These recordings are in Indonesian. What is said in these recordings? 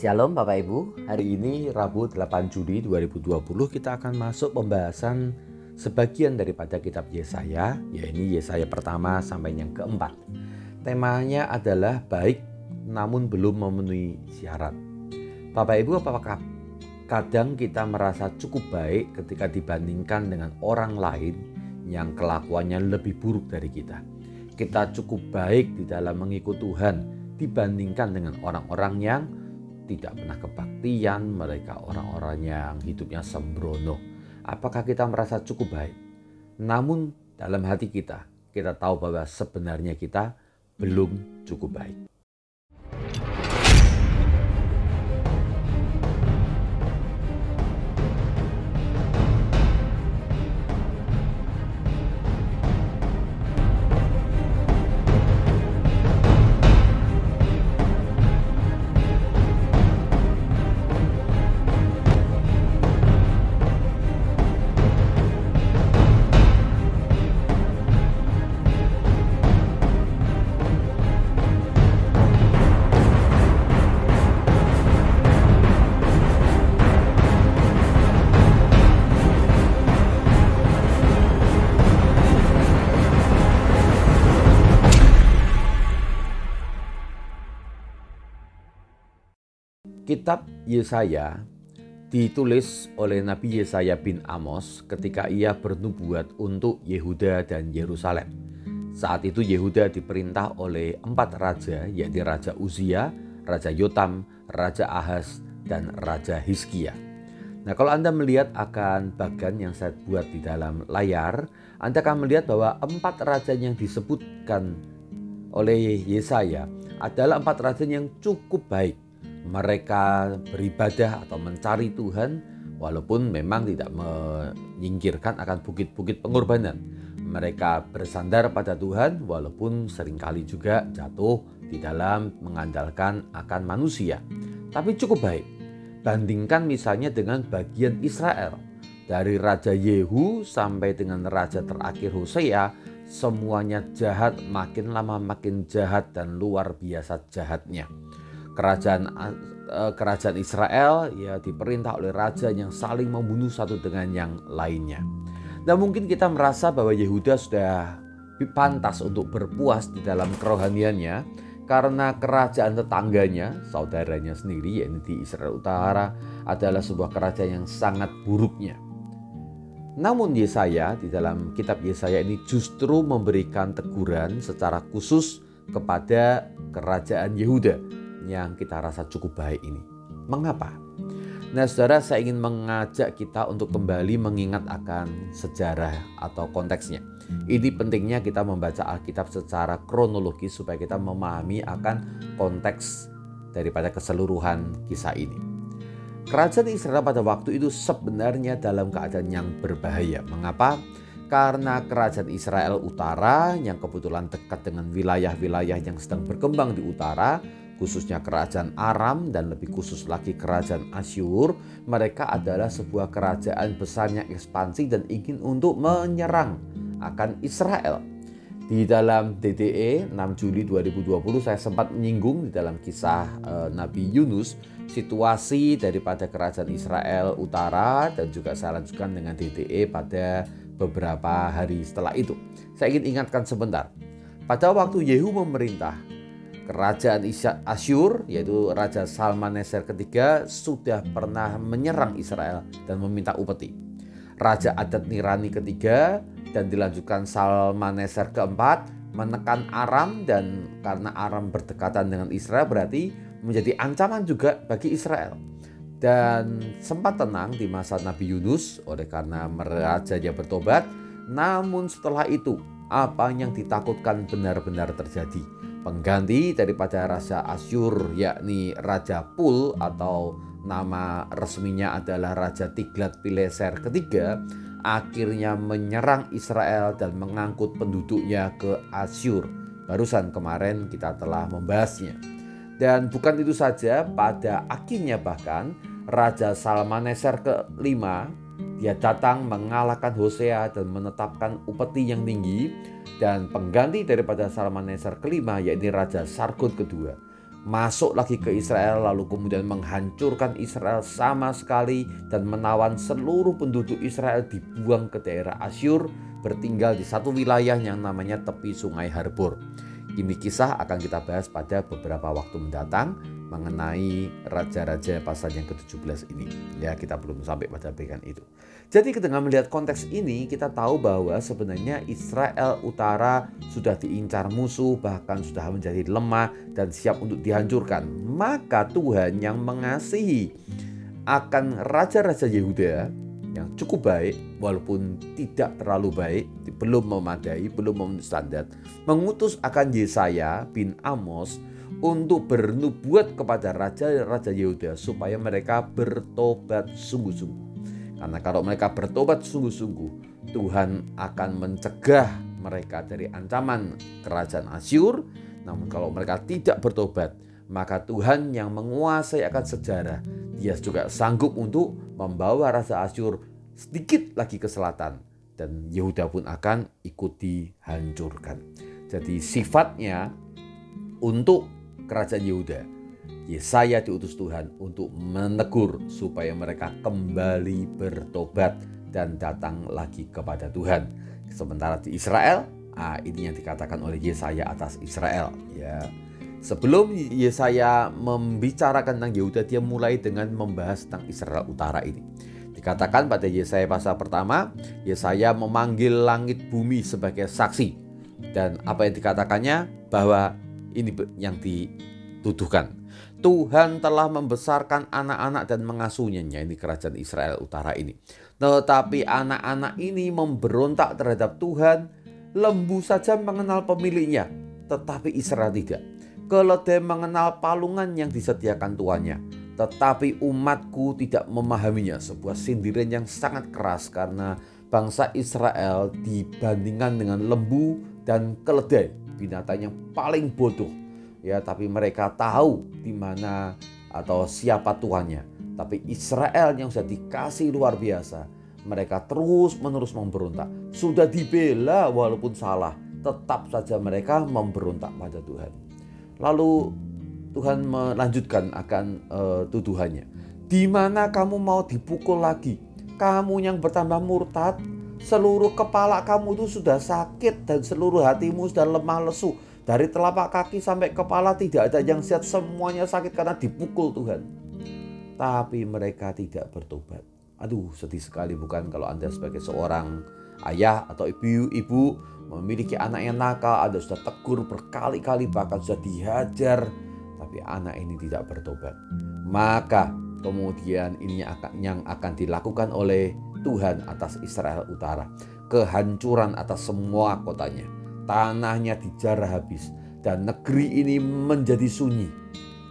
Shalom Bapak Ibu, hari ini Rabu 8 Juli 2020 kita akan masuk pembahasan sebagian daripada kitab Yesaya, yaitu Yesaya pertama sampai yang keempat. Temanya adalah baik namun belum memenuhi syarat. Bapak Ibu, apakah kadang kita merasa cukup baik ketika dibandingkan dengan orang lain yang kelakuannya lebih buruk dari kita? Kita cukup baik di dalam mengikut Tuhan dibandingkan dengan orang-orang yang tidak pernah kebaktian, mereka orang-orang yang hidupnya sembrono. Apakah kita merasa cukup baik? Namun dalam hati kita tahu bahwa sebenarnya kita belum cukup baik. Kitab Yesaya ditulis oleh Nabi Yesaya bin Amos ketika ia bernubuat untuk Yehuda dan Yerusalem. Saat itu Yehuda diperintah oleh 4 raja, yaitu Raja Uzia, Raja Yotam, Raja Ahaz, dan Raja Hizkia. Nah, kalau Anda melihat akan bagan yang saya buat di dalam layar, Anda akan melihat bahwa 4 raja yang disebutkan oleh Yesaya adalah 4 raja yang cukup baik. Mereka beribadah atau mencari Tuhan walaupun memang tidak menyingkirkan akan bukit-bukit pengorbanan. Mereka bersandar pada Tuhan walaupun seringkali juga jatuh di dalam mengandalkan akan manusia. Tapi cukup baik. Bandingkan misalnya dengan bagian Israel. Dari Raja Yehu sampai dengan Raja terakhir Hosea, semuanya jahat, makin lama makin jahat dan luar biasa jahatnya. Kerajaan Israel ya diperintah oleh raja yang saling membunuh satu dengan yang lainnya. Dan mungkin kita merasa bahwa Yehuda sudah pantas untuk berpuas di dalam kerohaniannya karena kerajaan tetangganya, saudaranya sendiri yaitu di Israel Utara adalah sebuah kerajaan yang sangat buruknya. Namun Yesaya di dalam kitab Yesaya ini justru memberikan teguran secara khusus kepada kerajaan Yehuda yang kita rasa cukup baik ini. Mengapa? Nah, saudara, saya ingin mengajak kita untuk kembali mengingat akan sejarah atau konteksnya. Ini pentingnya kita membaca Alkitab secara kronologis supaya kita memahami akan konteks daripada keseluruhan kisah ini. Kerajaan Israel pada waktu itu sebenarnya dalam keadaan yang berbahaya. Mengapa? Karena kerajaan Israel Utara yang kebetulan dekat dengan wilayah-wilayah yang sedang berkembang di utara, khususnya kerajaan Aram dan lebih khusus lagi kerajaan Asyur, mereka adalah sebuah kerajaan besar yang ekspansi dan ingin untuk menyerang akan Israel. Di dalam DDE 6 Juli 2020 saya sempat menyinggung di dalam kisah Nabi Yunus situasi daripada kerajaan Israel Utara, dan juga saya lanjutkan dengan DDE pada beberapa hari setelah itu. Saya ingin ingatkan sebentar. Pada waktu Yehu memerintah, kerajaan Asyur yaitu Raja Salmaneser ketiga sudah pernah menyerang Israel dan meminta upeti. Raja Adad Nirani ketiga dan dilanjutkan Salmaneser keempat menekan Aram, dan karena Aram berdekatan dengan Israel berarti menjadi ancaman juga bagi Israel. Dan sempat tenang di masa Nabi Yunus oleh karena rajanya bertobat. Namun setelah itu apa yang ditakutkan benar-benar terjadi. Pengganti daripada Raja Asyur yakni Raja Pul atau nama resminya adalah Raja Tiglat-Pileser ketiga, akhirnya menyerang Israel dan mengangkut penduduknya ke Asyur. Barusan kemarin kita telah membahasnya. Dan bukan itu saja, pada akhirnya bahkan Raja Salmaneser kelima dia datang mengalahkan Hosea dan menetapkan upeti yang tinggi. Dan pengganti daripada Salmaneser kelima yaitu Raja Sargon kedua masuk lagi ke Israel, lalu kemudian menghancurkan Israel sama sekali dan menawan seluruh penduduk Israel dibuang ke daerah Asyur, bertinggal di satu wilayah yang namanya tepi Sungai Harbor. Ini kisah akan kita bahas pada beberapa waktu mendatang mengenai raja-raja pasal yang ke-17 ini. Ya, kita belum sampai pada bagian itu. Jadi dengan melihat konteks ini, kita tahu bahwa sebenarnya Israel Utara sudah diincar musuh, bahkan sudah menjadi lemah dan siap untuk dihancurkan. Maka Tuhan yang mengasihi akan raja-raja Yehuda yang cukup baik, walaupun tidak terlalu baik, belum memadai, belum memenuhi standar, mengutus akan Yesaya bin Amos untuk bernubuat kepada raja-raja Yehuda supaya mereka bertobat sungguh-sungguh. Karena kalau mereka bertobat sungguh-sungguh, Tuhan akan mencegah mereka dari ancaman kerajaan Asyur. Namun kalau mereka tidak bertobat, maka Tuhan yang menguasai akan sejarah, Dia juga sanggup untuk membawa raja Asyur sedikit lagi ke selatan, dan Yehuda pun akan ikut dihancurkan. Jadi sifatnya untuk kerajaan Yehuda, Yesaya diutus Tuhan untuk menegur supaya mereka kembali bertobat dan datang lagi kepada Tuhan. Sementara di Israel, ini yang dikatakan oleh Yesaya atas Israel, ya. Sebelum Yesaya membicarakan tentang Yehuda, dia mulai dengan membahas tentang Israel Utara ini. Dikatakan pada Yesaya pasal pertama, Yesaya memanggil langit bumi sebagai saksi. Dan apa yang dikatakannya? Bahwa ini yang dituduhkan. Tuhan telah membesarkan anak-anak dan mengasuhnya. Ini kerajaan Israel Utara ini. Tetapi anak-anak ini memberontak terhadap Tuhan. Lembu saja mengenal pemiliknya, tetapi Israel tidak. Keledai mengenal palungan yang disediakan tuannya, tetapi umatku tidak memahaminya. Sebuah sindiran yang sangat keras karena bangsa Israel dibandingkan dengan lembu dan keledai, binatang yang paling bodoh. Ya, tapi mereka tahu di mana atau siapa tuannya. Tapi Israel yang sudah dikasih luar biasa, mereka terus-menerus memberontak. Sudah dibela walaupun salah, tetap saja mereka memberontak pada Tuhan. Lalu Tuhan melanjutkan akan tuduhannya. Di mana kamu mau dipukul lagi? Kamu yang bertambah murtad, seluruh kepala kamu itu sudah sakit dan seluruh hatimu sudah lemah lesu. Dari telapak kaki sampai kepala tidak ada yang sehat, semuanya sakit karena dipukul Tuhan. Tapi mereka tidak bertobat. Aduh, sedih sekali bukan kalau Anda sebagai seorang ayah atau ibu memiliki anak yang nakal, Anda sudah tegur berkali-kali, bahkan sudah dihajar, tapi anak ini tidak bertobat. Maka kemudian ini yang akan dilakukan oleh Tuhan atas Israel Utara. Kehancuran atas semua kotanya. Tanahnya dijarah habis dan negeri ini menjadi sunyi.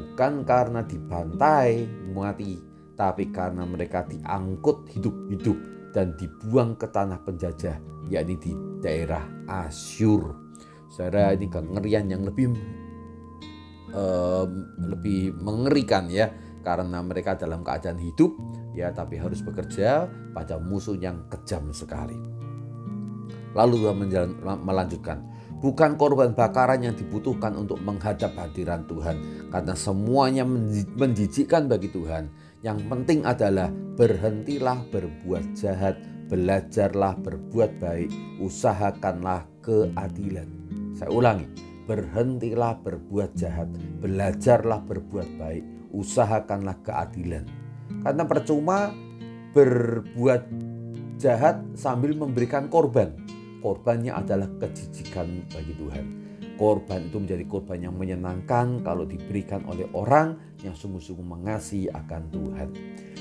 Bukan karena dibantai mati, tapi karena mereka diangkut hidup-hidup dan dibuang ke tanah penjajah, yakni di daerah Asyur. Saudara, ini kengerian yang lebih mengerikan ya, karena mereka dalam keadaan hidup ya, tapi harus bekerja pada musuh yang kejam sekali. Lalu Tuhan melanjutkan, bukan korban bakaran yang dibutuhkan untuk menghadap hadiran Tuhan, karena semuanya menjijikkan bagi Tuhan. Yang penting adalah berhentilah berbuat jahat, belajarlah berbuat baik, usahakanlah keadilan. Saya ulangi, berhentilah berbuat jahat, belajarlah berbuat baik, usahakanlah keadilan. Karena percuma berbuat jahat sambil memberikan korban. Korbannya adalah kejijikan bagi Tuhan. Korban itu menjadi korban yang menyenangkan kalau diberikan oleh orang yang sungguh-sungguh mengasihi akan Tuhan.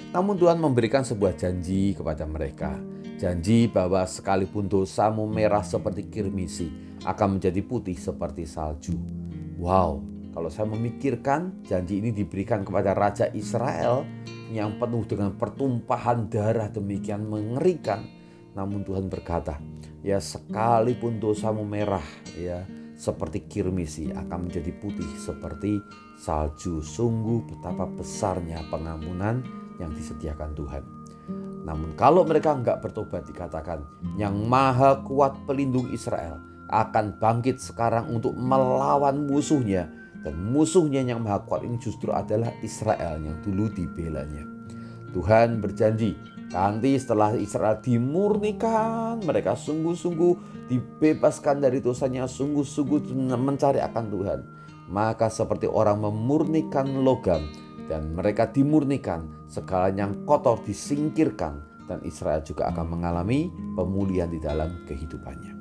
Namun Tuhan memberikan sebuah janji kepada mereka. Janji bahwa sekalipun dosamu merah seperti kirmisi, akan menjadi putih seperti salju. Wow, kalau saya memikirkan janji ini diberikan kepada Raja Israel yang penuh dengan pertumpahan darah demikian mengerikan. Namun Tuhan berkata, ya sekalipun dosamu merah ya seperti kirmisi, akan menjadi putih seperti salju. Sungguh betapa besarnya pengampunan yang disediakan Tuhan. Namun kalau mereka enggak bertobat, dikatakan yang maha kuat pelindung Israel akan bangkit sekarang untuk melawan musuhnya Dan musuhnya yang maha kuat ini justru adalah Israel yang dulu dibelanya. Tuhan berjanji, nanti setelah Israel dimurnikan, mereka sungguh-sungguh dibebaskan dari dosanya, sungguh-sungguh mencari akan Tuhan. Maka seperti orang memurnikan logam, dan mereka dimurnikan, segala yang kotor disingkirkan, dan Israel juga akan mengalami pemulihan di dalam kehidupannya.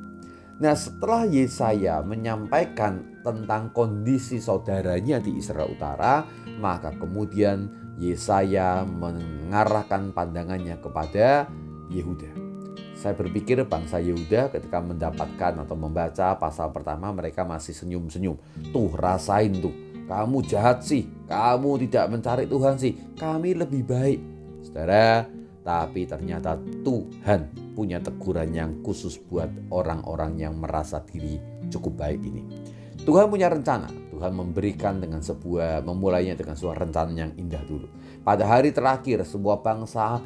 Nah, setelah Yesaya menyampaikan tentang kondisi saudaranya di Israel Utara, maka kemudian Yesaya mengarahkan pandangannya kepada Yehuda. Saya berpikir bangsa Yehuda ketika mendapatkan atau membaca pasal pertama, mereka masih senyum-senyum. Tuh, rasain tuh, kamu jahat sih, kamu tidak mencari Tuhan sih, kami lebih baik. Saudara, tapi ternyata Tuhan punya teguran yang khusus buat orang-orang yang merasa diri cukup baik ini. Tuhan punya rencana. Tuhan memberikan memulainya dengan sebuah rencana yang indah dulu. Pada hari terakhir, sebuah bangsa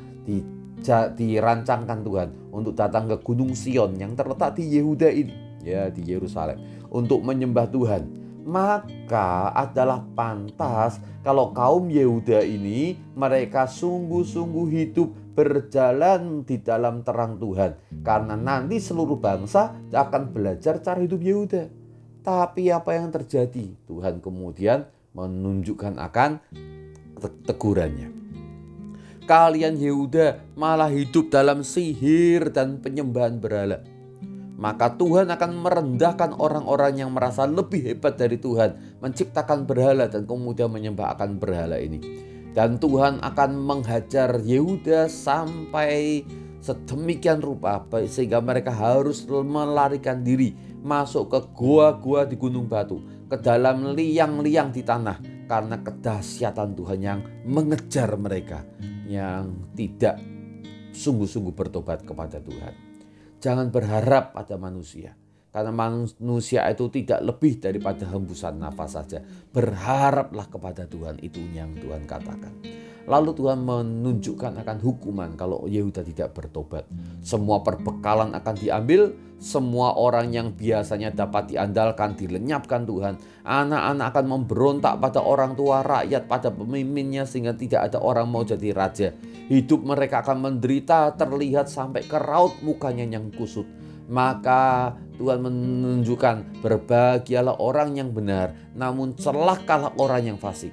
dirancangkan Tuhan untuk datang ke Gunung Sion yang terletak di Yehuda ini, ya, di Yerusalem, untuk menyembah Tuhan. Maka adalah pantas kalau kaum Yehuda ini mereka sungguh-sungguh hidup berjalan di dalam terang Tuhan, karena nanti seluruh bangsa akan belajar cara hidup Yehuda. Tapi apa yang terjadi? Tuhan kemudian menunjukkan akan tegurannya. Kalian Yehuda malah hidup dalam sihir dan penyembahan berhala. Maka Tuhan akan merendahkan orang-orang yang merasa lebih hebat dari Tuhan, menciptakan berhala dan kemudian menyembah akan berhala ini. Dan Tuhan akan menghajar Yehuda sampai sedemikian rupa sehingga mereka harus melarikan diri masuk ke gua-gua di gunung batu, ke dalam liang-liang di tanah, karena kedahsyatan Tuhan yang mengejar mereka yang tidak sungguh-sungguh bertobat kepada Tuhan. Jangan berharap pada manusia, karena manusia itu tidak lebih daripada hembusan nafas saja. Berharaplah kepada Tuhan, itu yang Tuhan katakan. Lalu Tuhan menunjukkan akan hukuman kalau Yehuda tidak bertobat. Semua perbekalan akan diambil, semua orang yang biasanya dapat diandalkan dilenyapkan Tuhan. Anak-anak akan memberontak pada orang tua, rakyat pada pemimpinnya, sehingga tidak ada orang mau jadi raja. Hidup mereka akan menderita, terlihat sampai ke raut mukanya yang kusut. Maka Tuhan menunjukkan, berbahagialah orang yang benar, namun celakalah orang yang fasik.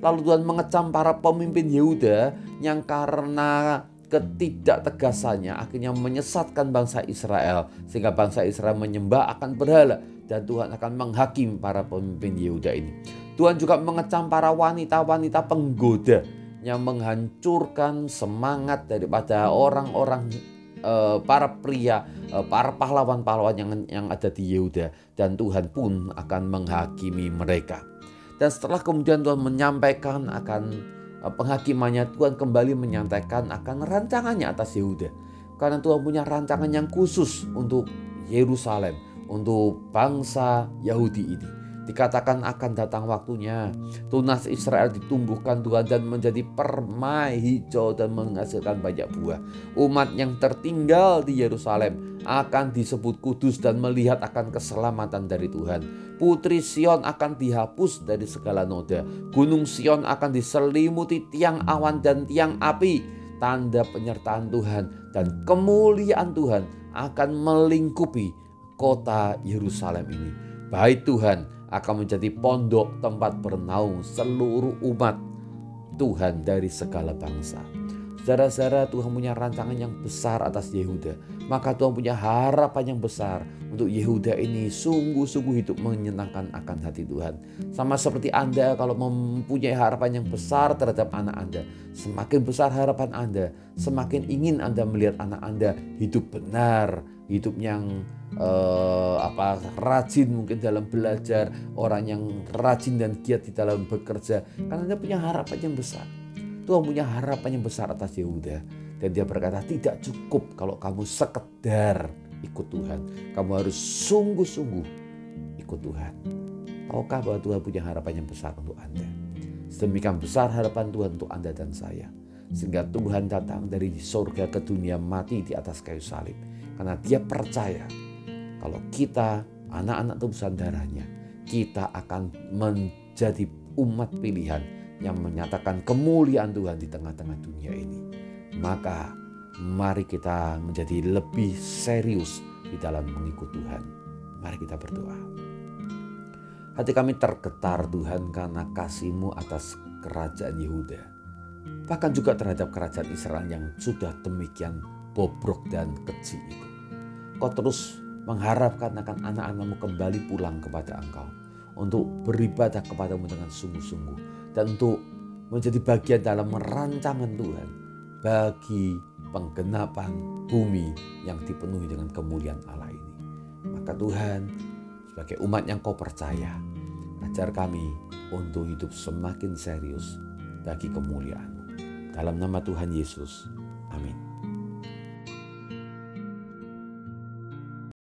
Lalu Tuhan mengecam para pemimpin Yehuda yang karena ketidaktegasannya akhirnya menyesatkan bangsa Israel, sehingga bangsa Israel menyembah akan berhala, dan Tuhan akan menghakimi para pemimpin Yehuda ini. Tuhan juga mengecam para wanita-wanita penggoda yang menghancurkan semangat daripada orang-orang, para pria, para pahlawan-pahlawan yang ada di Yehuda, dan Tuhan pun akan menghakimi mereka. Dan setelah kemudian Tuhan menyampaikan akan penghakimannya, Tuhan kembali menyampaikan akan rancangannya atas Yehuda. Karena Tuhan punya rancangan yang khusus untuk Yerusalem, untuk bangsa Yahudi ini. Dikatakan akan datang waktunya tunas Israel ditumbuhkan Tuhan dan menjadi permai hijau dan menghasilkan banyak buah. Umat yang tertinggal di Yerusalem akan disebut kudus dan melihat akan keselamatan dari Tuhan. Putri Sion akan dihapus dari segala noda. Gunung Sion akan diselimuti tiang awan dan tiang api. Tanda penyertaan Tuhan dan kemuliaan Tuhan akan melingkupi kota Yerusalem ini. Bait Tuhan akan menjadi pondok tempat bernaung seluruh umat Tuhan dari segala bangsa. Saudara-saudara, Tuhan punya rancangan yang besar atas Yehuda. Maka Tuhan punya harapan yang besar untuk Yehuda ini sungguh-sungguh hidup menyenangkan akan hati Tuhan. Sama seperti Anda kalau mempunyai harapan yang besar terhadap anak Anda. Semakin besar harapan Anda, semakin ingin Anda melihat anak Anda hidup benar, hidup yang rajin mungkin dalam belajar, orang yang rajin dan giat di dalam bekerja, karena dia punya harapan yang besar. Tuhan punya harapan yang besar atas Yehuda, dan dia berkata tidak cukup kalau kamu sekedar ikut Tuhan, kamu harus sungguh-sungguh ikut Tuhan. Tahukah bahwa Tuhan punya harapan yang besar untuk Anda? Sedemikian besar harapan Tuhan untuk Anda dan saya, sehingga Tuhan datang dari surga ke dunia mati di atas kayu salib, karena dia percaya kalau kita anak-anak tebusan darahnya, kita akan jadi umat pilihan yang menyatakan kemuliaan Tuhan di tengah-tengah dunia ini. Maka mari kita menjadi lebih serius di dalam mengikut Tuhan. Mari kita berdoa. Hati kami tergetar Tuhan karena kasih-Mu atas kerajaan Yehuda. Bahkan juga terhadap kerajaan Israel yang sudah demikian bobrok dan keji itu. Kau terus mengharapkan akan anak-anak-Mu kembali pulang kepada Engkau untuk beribadah kepada-Mu dengan sungguh-sungguh dan untuk menjadi bagian dalam merancangan Tuhan bagi penggenapan bumi yang dipenuhi dengan kemuliaan Allah ini. Maka Tuhan, sebagai umat yang Kau percaya, ajar kami untuk hidup semakin serius bagi kemuliaan-Mu. Dalam nama Tuhan Yesus, amin.